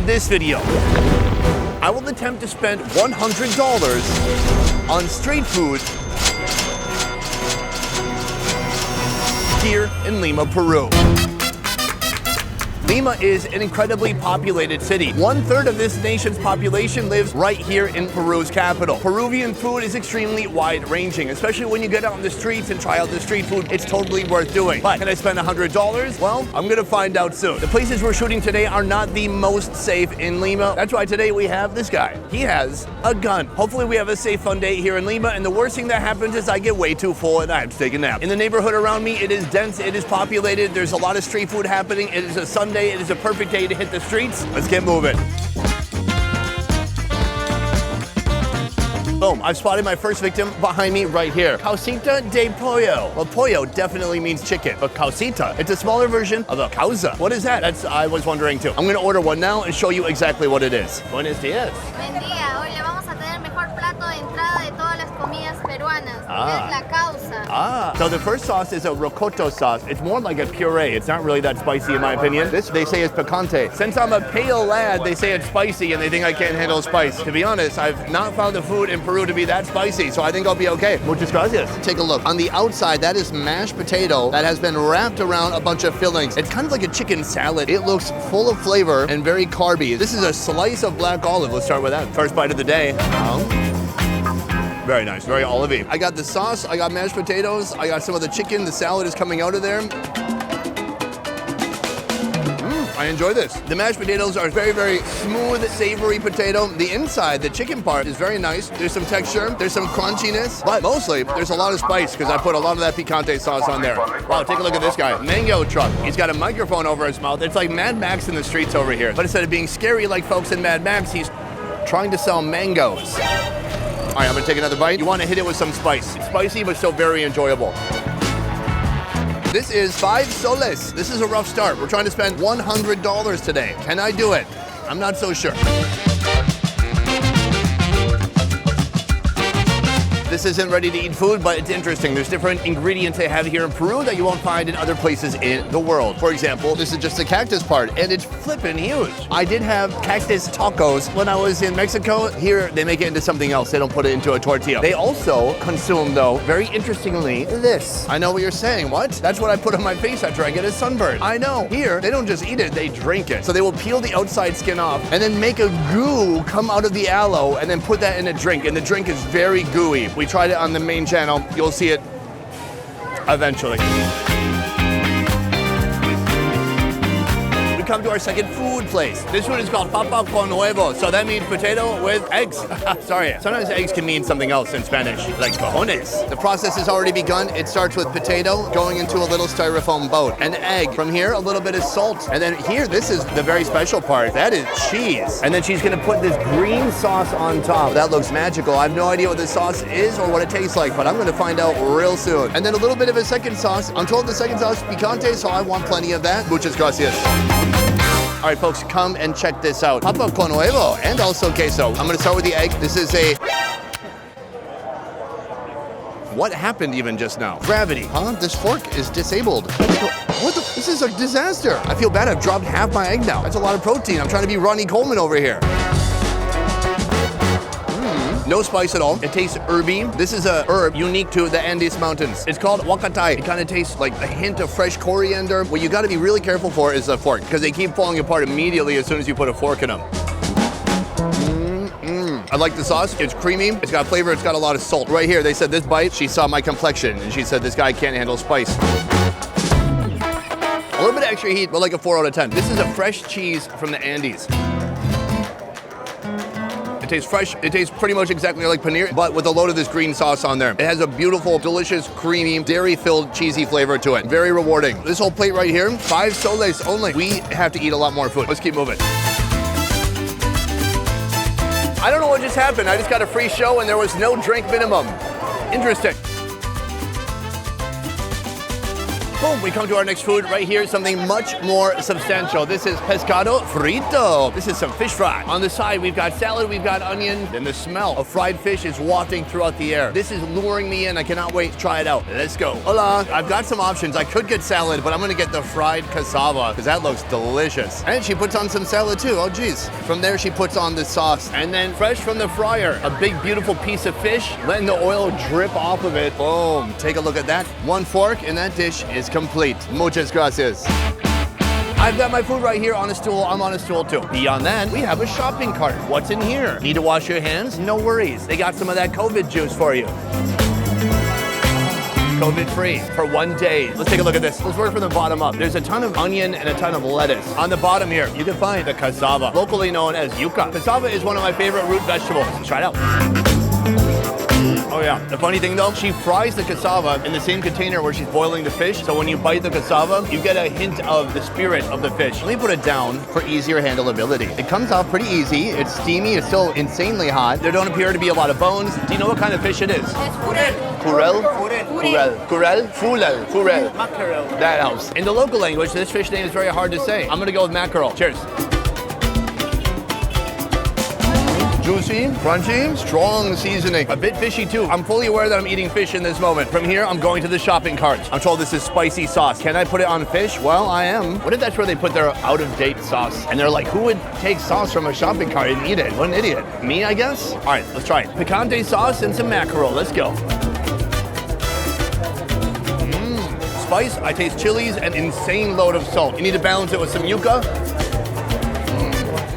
this video, I will attempt to spend $100 on street food here in Lima, Peru. Lima is an incredibly populated city. 1/3 of this nation's population lives right here in Peru's capital. Peruvian food is extremely wide-ranging, especially when you get out on the streets and try out the street food. It's totally worth doing. But can I spend $100? Well, I'm gonna find out soon. The places we're shooting today are not the most safe in Lima. That's why today we have this guy. He has a gun. Hopefully we have a safe, fun day here in Lima, and the worst thing that happens is I get way too full and I have to take a nap. In the neighborhood around me, it is dense, it is populated, there's a lot of street food happening. It is a Sunday. It is a perfect day to hit the streets. Let's get moving. Boom, I've spotted my first victim behind me right here. Causita de Poyo. Well, Poyo definitely means chicken, but Causita, it's a smaller version of a causa. What is that? I was wondering too. I'm gonna order one now and show you exactly what it is. Buenos dias. Buen día. Hoy le vamos a tener el mejor plato de entrada de todas las comidas peruanas. Es la causa. So the first sauce is a rocoto sauce. It's more like a puree. It's not really that spicy in my opinion. This, they say, is picante. Since I'm a pale lad, they say it's spicy and they think I can't handle spice. To be honest, I've not found the food in Peru to be that spicy, so I think I'll be okay. Muchas gracias. Take a look. On the outside, that is mashed potato that has been wrapped around a bunch of fillings. It's kind of like a chicken salad. It looks full of flavor and very carby. This is a slice of black olive. Let's start with that. First bite of the day. Very nice, very olivey. I got the sauce, I got mashed potatoes, I got some of the chicken, the salad is coming out of there. I enjoy this. The mashed potatoes are very, very smooth, savory potato. The inside, the chicken part, is very nice. There's some texture, there's some crunchiness, but mostly there's a lot of spice because I put a lot of that picante sauce on there. Wow, take a look at this guy. Mango truck. He's got a microphone over his mouth. It's like Mad Max in the streets over here. But instead of being scary like folks in Mad Max, he's trying to sell mangoes. All right, I'm gonna take another bite. You wanna hit it with some spice. It's spicy, but still very enjoyable. This is 5 soles. This is a rough start. We're trying to spend $100 today. Can I do it? I'm not so sure. This isn't ready to eat food, but it's interesting. There's different ingredients they have here in Peru that you won't find in other places in the world. For example, this is just the cactus part, and it's flippin' huge. I did have Cactus Tacos when I was in Mexico. Here, they make it into something else. They don't put it into a tortilla. They also consume, though, very interestingly, this. I know what you're saying. What? That's what I put on my face after I get a sunburn. I know. Here, they don't just eat it, they drink it. So they will peel the outside skin off and then make a goo come out of the aloe and then put that in a drink, and the drink is very gooey. We tried it on the main channel. You'll see it eventually. Come to our second food place. This one is called papa con huevo, so that means potato with eggs. Sorry, sometimes eggs can mean something else in Spanish, like cojones. The process has already begun. It starts with potato going into a little styrofoam boat, an egg. From here, a little bit of salt. And then here, this is the very special part. That is cheese. And then she's gonna put this green sauce on top. That looks magical. I have no idea what this sauce is or what it tastes like, but I'm gonna find out real soon. And then a little bit of a second sauce. I'm told the second sauce is picante, so I want plenty of that. Muchas gracias. All right, folks, come and check this out. Papa con huevo and also queso. I'm gonna start with the egg. This is a... What happened even just now? Gravity. Huh? This fork is disabled. What the? This is a disaster. I feel bad. I've dropped half my egg now. That's a lot of protein. I'm trying to be Ronnie Coleman over here. No spice at all. It tastes herby. This is a herb unique to the Andes Mountains. It's called huacatai. It kind of tastes like a hint of fresh coriander. What you gotta be really careful for is the fork, because they keep falling apart immediately as soon as you put a fork in them. I like the sauce. It's creamy. It's got flavor. It's got a lot of salt. Right here, they said this bite, she saw my complexion, and she said this guy can't handle spice. A little bit of extra heat, but like a 4 out of 10. This is a fresh cheese from the Andes. It tastes fresh. It tastes pretty much exactly like paneer, but with a load of this green sauce on there. It has a beautiful, delicious, creamy, dairy-filled, cheesy flavor to it. Very rewarding. This whole plate right here, 5 soles only. We have to eat a lot more food. Let's keep moving. I don't know what just happened. I just got a free show and there was no drink minimum. Interesting. Boom, we come to our next food right here, something much more substantial. This is pescado frito. This is some fish fry. On the side, we've got salad, we've got onion, and the smell of fried fish is wafting throughout the air. This is luring me in. I cannot wait to try it out. Let's go. Hola. I've got some options. I could get salad, but I'm gonna get the fried cassava because that looks delicious. And she puts on some salad too. Oh geez. From there, she puts on the sauce. And then fresh from the fryer, a big, beautiful piece of fish, letting the oil drip off of it. Boom. Take a look at that. One fork and that dish is complete. Muchas gracias. I've got my food right here on a stool. I'm on a stool too. Beyond that, we have a shopping cart. What's in here? Need to wash your hands? No worries. They got some of that COVID juice for you. COVID-free for 1 day. Let's take a look at this. Let's work from the bottom up. There's a ton of onion and a ton of lettuce. On the bottom here, you can find the cassava, locally known as yuca. Cassava is one of my favorite root vegetables. Let's try it out. Oh yeah. The funny thing though, she fries the cassava in the same container where she's boiling the fish. So when you bite the cassava, you get a hint of the spirit of the fish. Let me put it down for easier handleability. It comes off pretty easy. It's steamy. It's still insanely hot. There don't appear to be a lot of bones. Do you know what kind of fish it is? It's purel. Purel? Purel? Purel? Mackerel. That helps. In the local language, this fish name is very hard to say. I'm gonna go with mackerel. Cheers. Juicy, crunchy, strong seasoning. A bit fishy too. I'm fully aware that I'm eating fish in this moment. From here, I'm going to the shopping cart. I'm told this is spicy sauce. Can I put it on fish? Well, I am. What if that's where they put their out-of-date sauce? And they're like, who would take sauce from a shopping cart and eat it? What an idiot. Me, I guess? All right, let's try it. Picante sauce and some mackerel. Let's go. Spice, I taste chilies and insane load of salt. You need to balance it with some yuca.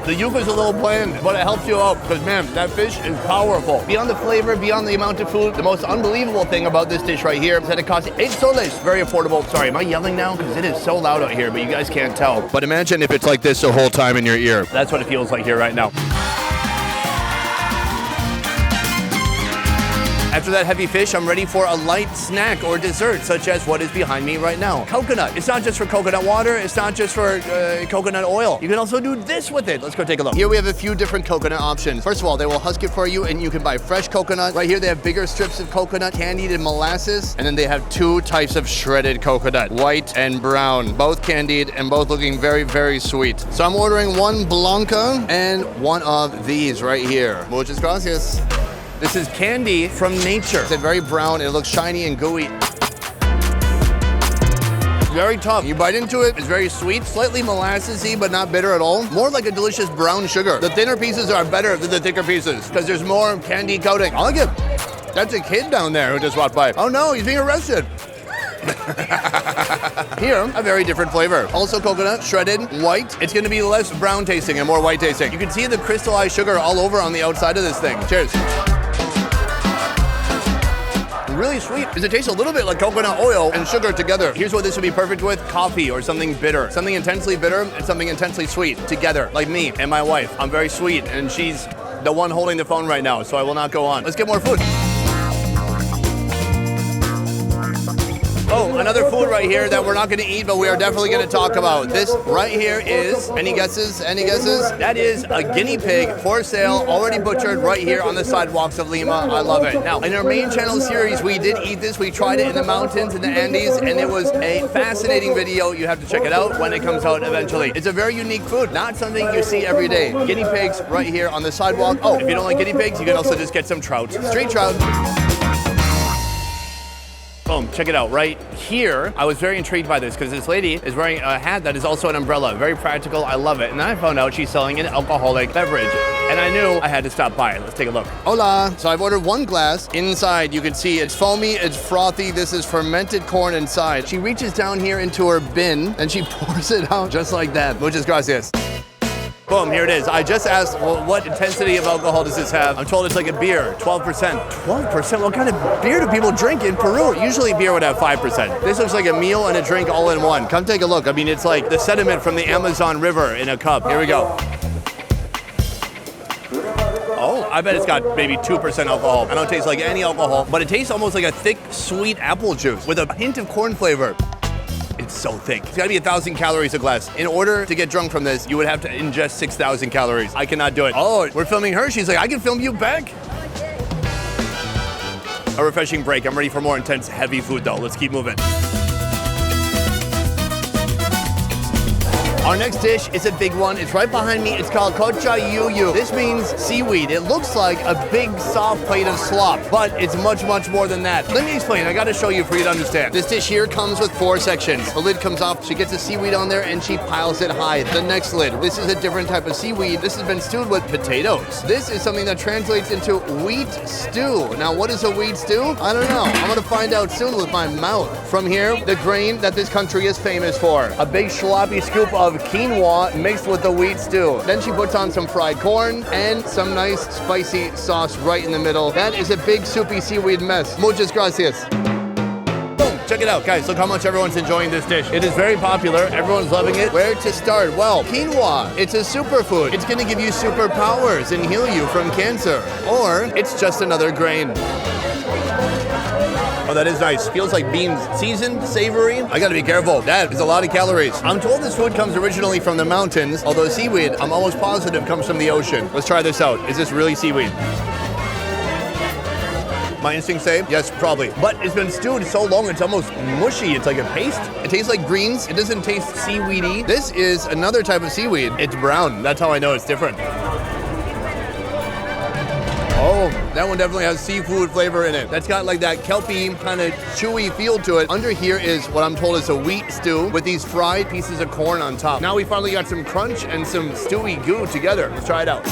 The yuca's a little bland, but it helps you out because, man, that fish is powerful. Beyond the flavor, beyond the amount of food, the most unbelievable thing about this dish right here is that it costs 8 soles. Very affordable. Sorry, am I yelling now? Because it is so loud out here, but you guys can't tell. But imagine if it's like this the whole time in your ear. That's what it feels like here right now. After that heavy fish, I'm ready for a light snack or dessert, such as what is behind me right now. Coconut. It's not just for coconut water. It's not just for coconut oil. You can also do this with it. Let's go take a look. Here we have a few different coconut options. First of all, they will husk it for you, and you can buy fresh coconut. Right here, they have bigger strips of coconut, candied and molasses, and then they have 2 types of shredded coconut, white and brown, both candied and both looking very, very sweet. So I'm ordering 1 Blanca and 1 of these right here. Muchas gracias. This is candy from nature. It's very brown, it looks shiny and gooey. Very tough. You bite into it, it's very sweet, slightly molassesy, but not bitter at all. More like a delicious brown sugar. The thinner pieces are better than the thicker pieces because there's more candy coating. I like it. That's a kid down there who just walked by. Oh no, he's being arrested. Here, a very different flavor. Also coconut, shredded, white. It's gonna be less brown tasting and more white tasting. You can see the crystallized sugar all over on the outside of this thing. Cheers. Really sweet because it tastes a little bit like coconut oil and sugar together. Here's what this would be perfect with: coffee or something bitter. Something intensely bitter and something intensely sweet together, like me and my wife. I'm very sweet and she's the one holding the phone right now, so I will not go on. Let's get more food. Oh, another food right here that we're not gonna eat, but we are definitely gonna talk about. This right here is, any guesses? Any guesses? That is a guinea pig for sale, already butchered right here on the sidewalks of Lima. I love it. Now, in our main channel series, we did eat this. We tried it in the mountains, in the Andes, and it was a fascinating video. You have to check it out when it comes out eventually. It's a very unique food, not something you see every day. Guinea pigs right here on the sidewalk. Oh, if you don't like guinea pigs, you can also just get some trout. Street trout. Boom, check it out. Right here, I was very intrigued by this because this lady is wearing a hat that is also an umbrella. Very practical, I love it. And then I found out she's selling an alcoholic beverage. And I knew I had to stop by. Let's take a look. Hola. So I've ordered 1 glass. Inside, you can see it's foamy, it's frothy. This is fermented corn inside. She reaches down here into her bin and she pours it out just like that. Muchas gracias. Boom, here it is. I just asked, well, what intensity of alcohol does this have? I'm told it's like a beer, 12%. 12%? What kind of beer do people drink in Peru? Usually beer would have 5%. This looks like a meal and a drink all in one. Come take a look. I mean, it's like the sediment from the Amazon River in a cup. Here we go. Oh, I bet it's got maybe 2% alcohol. I don't taste like any alcohol, but it tastes almost like a thick, sweet apple juice with a hint of corn flavor. It's so thick. It's gotta be 1,000 calories a glass. In order to get drunk from this, you would have to ingest 6,000 calories. I cannot do it. Oh, we're filming her. She's like, I can film you back. A refreshing break. I'm ready for more intense, heavy food though. Let's keep moving. Our next dish is a big one. It's right behind me. It's called kocha yuyu. This means seaweed. It looks like a big soft plate of slop, but it's much, much more than that. Let me explain. I gotta show you for you to understand. This dish here comes with 4 sections. The lid comes off. She gets the seaweed on there and she piles it high. The next lid. This is a different type of seaweed. This has been stewed with potatoes. This is something that translates into wheat stew. Now, what is a wheat stew? I don't know. I'm gonna find out soon with my mouth. From here, the grain that this country is famous for. A big sloppy scoop of quinoa mixed with the wheat stew. Then she puts on some fried corn and some nice spicy sauce right in the middle. That is a big soupy seaweed mess. Muchas gracias. Boom, check it out, guys. Look how much everyone's enjoying this dish. It is very popular. Everyone's loving it. Where to start? Well, quinoa. It's a superfood. It's gonna give you superpowers and heal you from cancer. Or it's just another grain. Oh, that is nice. Feels like beans. Seasoned, savory. I gotta be careful. That is a lot of calories. I'm told this food comes originally from the mountains, although seaweed, I'm almost positive, comes from the ocean. Let's try this out. Is this really seaweed? My instincts say, yes, probably. But it's been stewed so long, it's almost mushy. It's like a paste. It tastes like greens. It doesn't taste seaweedy. This is another type of seaweed. It's brown. That's how I know it's different. Oh, that one definitely has seafood flavor in it. That's got like that kelpy kind of chewy feel to it. Under here is what I'm told is a wheat stew with these fried pieces of corn on top. Now we finally got some crunch and some stewy goo together. Let's try it out.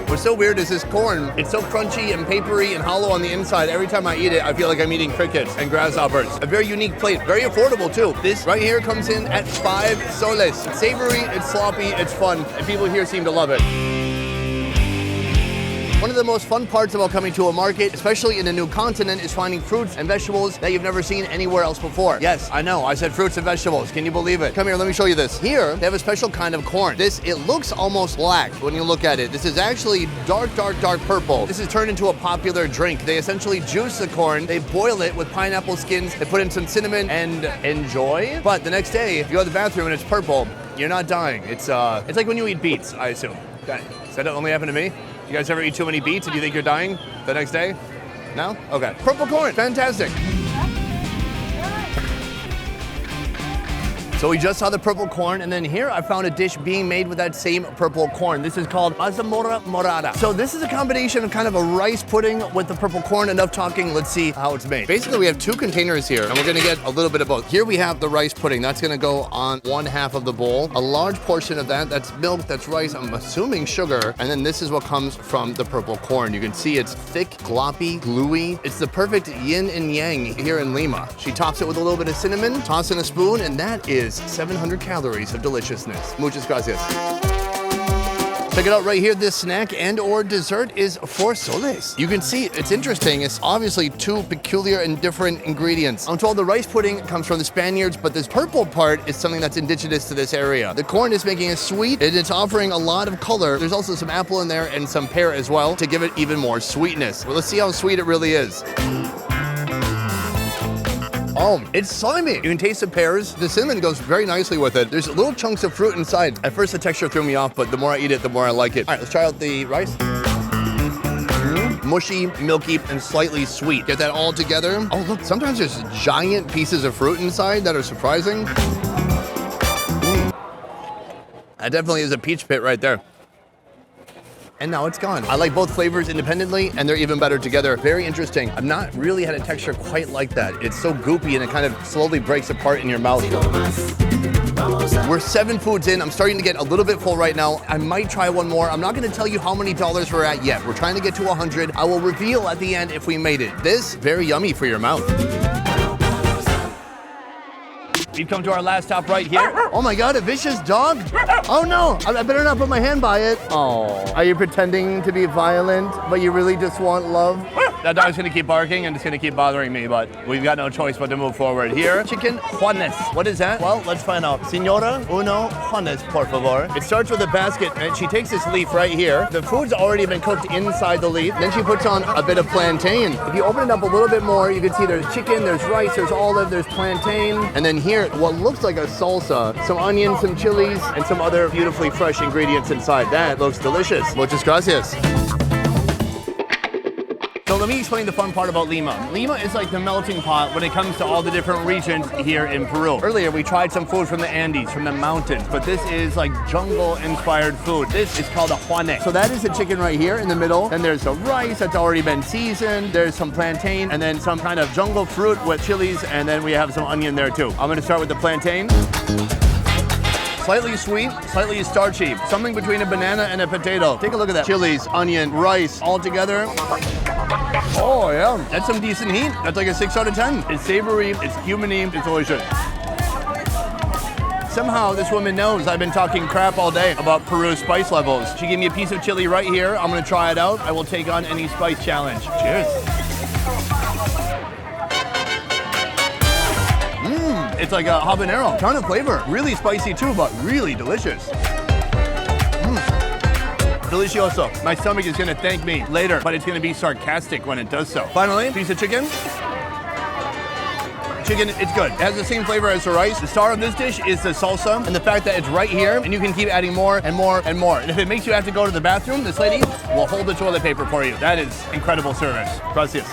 What's so weird is this corn, it's so crunchy and papery and hollow on the inside. Every time I eat it, I feel like I'm eating crickets and grasshoppers. A very unique plate, very affordable too. This right here comes in at 5 soles. It's savory, it's sloppy, it's fun, and people here seem to love it. One of the most fun parts about coming to a market, especially in a new continent, is finding fruits and vegetables that you've never seen anywhere else before. Yes, I know, I said fruits and vegetables. Can you believe it? Come here, let me show you this. Here, they have a special kind of corn. It looks almost black when you look at it. This is actually dark, dark, dark purple. This is turned into a popular drink. They essentially juice the corn, they boil it with pineapple skins, they put in some cinnamon and enjoy. But the next day, if you go to the bathroom and it's purple, you're not dying. It's like when you eat beets, I assume. Okay. Does that only happen to me? You guys ever eat too many beets and you think you're dying the next day? No? Okay. Purple corn, fantastic. So we just saw the purple corn, and then here I found a dish being made with that same purple corn. This is called Azamora Morada. So this is a combination of kind of a rice pudding with the purple corn. Enough talking, let's see how it's made. Basically, we have 2 containers here, and we're gonna get a little bit of both. Here we have the rice pudding. That's gonna go on 1/2 of the bowl. A large portion of that's milk, that's rice, I'm assuming sugar, and then this is what comes from the purple corn. You can see it's thick, gloppy, gluey. It's the perfect yin and yang here in Lima. She tops it with a little bit of cinnamon, toss in a spoon, and that is 700 calories of deliciousness. Muchas gracias. Check it out right here. This snack and or dessert is 4 soles. You can see it's interesting. It's obviously 2 peculiar and different ingredients. I'm told the rice pudding comes from the Spaniards, but this purple part is something that's indigenous to this area. The corn is making it sweet and it's offering a lot of color. There's also some apple in there and some pear as well to give it even more sweetness. Well, let's see how sweet it really is. Oh, it's slimy. You can taste the pears. The cinnamon goes very nicely with it. There's little chunks of fruit inside. At first, the texture threw me off, but the more I eat it, the more I like it. All right, let's try out the rice. Mushy, milky, and slightly sweet. Get that all together. Oh, look, sometimes there's giant pieces of fruit inside that are surprising. That definitely is a peach pit right there. And now it's gone. I like both flavors independently, and they're even better together. Very interesting. I've not really had a texture quite like that. It's so goopy, and it kind of slowly breaks apart in your mouth. We're 7 foods in. I'm starting to get a little bit full right now. I might try one more. I'm not gonna tell you how many dollars we're at yet. We're trying to get to 100. I will reveal at the end if we made it. This, very yummy for your mouth. We've come to our last stop right here. Oh my God, a vicious dog? Oh no, I better not put my hand by it. Oh, are you pretending to be violent, but you really just want love? That dog's gonna keep barking and it's gonna keep bothering me, but we've got no choice but to move forward. Here, chicken Juanes. What is that? Well, let's find out. Senora Uno Juanes, por favor. It starts with a basket, and she takes this leaf right here. The food's already been cooked inside the leaf. Then she puts on a bit of plantain. If you open it up a little bit more, you can see there's chicken, there's rice, there's olive, there's plantain. And then here, what looks like a salsa, some onions, some chilies, and some other beautifully fresh ingredients inside. That looks delicious. Muchas gracias. So let me explain the fun part about Lima. Lima is like the melting pot when it comes to all the different regions here in Peru. Earlier, we tried some food from the Andes, from the mountains, but this is like jungle-inspired food. This is called a juane. So that is the chicken right here in the middle. Then there's the rice that's already been seasoned. There's some plantain, and then some kind of jungle fruit with chilies, and then we have some onion there too. I'm gonna start with the plantain. Slightly sweet, slightly starchy. Something between a banana and a potato. Take a look at that. Chilies, onion, rice, all together. Oh yeah, that's some decent heat. That's like a 6 out of 10. It's savory, it's cuminy, it's delicious. Somehow this woman knows I've been talking crap all day about Peru's spice levels. She gave me a piece of chili right here. I'm gonna try it out. I will take on any spice challenge. Cheers. It's like a habanero, ton of flavor. Really spicy too, but really delicious. Delicioso. My stomach is gonna thank me later, but it's gonna be sarcastic when it does so. Finally, piece of chicken. Chicken, it's good. It has the same flavor as the rice. The star of this dish is the salsa and the fact that it's right here and you can keep adding more and more and more. And if it makes you have to go to the bathroom, this lady will hold the toilet paper for you. That is incredible service. Gracias.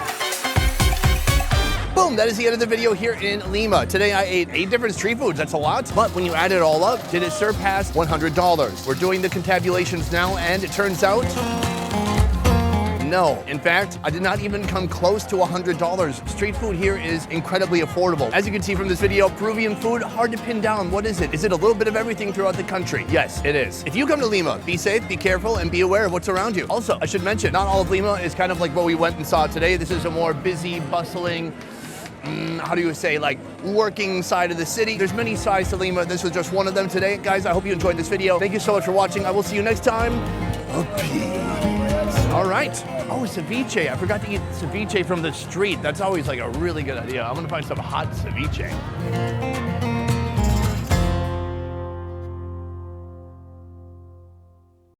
Boom, that is the end of the video here in Lima. Today I ate 8 different street foods. That's a lot, but when you add it all up, did it surpass $100? We're doing the confabulations now, and it turns out, no. In fact, I did not even come close to $100. Street food here is incredibly affordable. As you can see from this video, Peruvian food, hard to pin down. What is it? Is it a little bit of everything throughout the country? Yes, it is. If you come to Lima, be safe, be careful, and be aware of what's around you. Also, I should mention, not all of Lima is kind of like what we went and saw today. This is a more busy, bustling, how do you say, like working side of the city. There's many sides to Lima. This was just one of them today. Guys, I hope you enjoyed this video. Thank you so much for watching. I will see you next time. Peace. All right. Oh, ceviche. I forgot to eat ceviche from the street. That's always like a really good idea. I'm gonna find some hot ceviche.